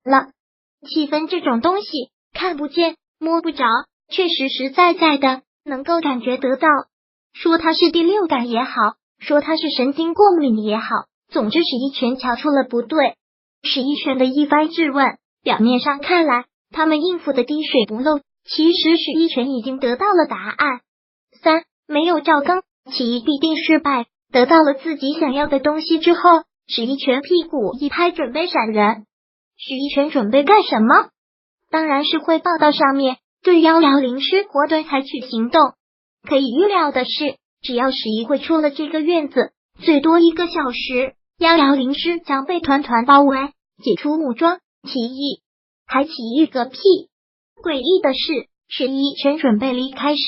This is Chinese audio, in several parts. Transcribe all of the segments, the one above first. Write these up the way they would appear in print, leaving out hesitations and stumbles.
了。气氛这种东西，看不见摸不着，却实实在在的能够感觉得到。说它是第六感也好，说它是神经过敏也好，总之史一拳瞧出了不对。史一拳的一番质问，表面上看来他们应付的滴水不漏，其实史一拳已经得到了答案。三，没有赵刚，起义必定失败。得到了自己想要的东西之后，史一拳屁股一拍，准备闪人。史一拳准备干什么？当然是汇报到上面，对110师果断采取行动。可以预料的是，只要史一会出了这个院子，最多1个小时，110师将被团团包围，解除武装，起义。还起义个屁！诡异的是，史一拳准备离开时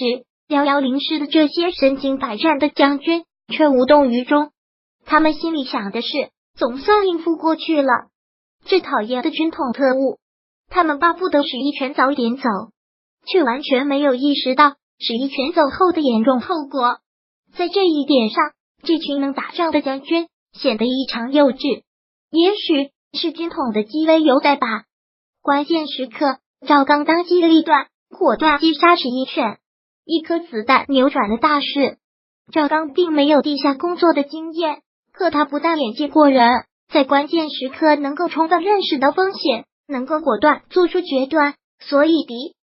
，110师的这些身经百战的将军却无动于衷。他们心里想的是，总算应付过去了。这讨厌的军统特务，他们巴不得史一拳早点走，却完全没有意识到史一拳走后的严重后果。在这一点上，这群能打仗的将军显得异常幼稚。也许是军统的机微有待吧。关键时刻，赵刚当机立断，果断击杀史一拳，一颗子弹扭转了大事。赵刚并没有地下工作的经验，可他不但眼界过人，在关键时刻能够充分认识到风险，能够果断做出决断，所以敌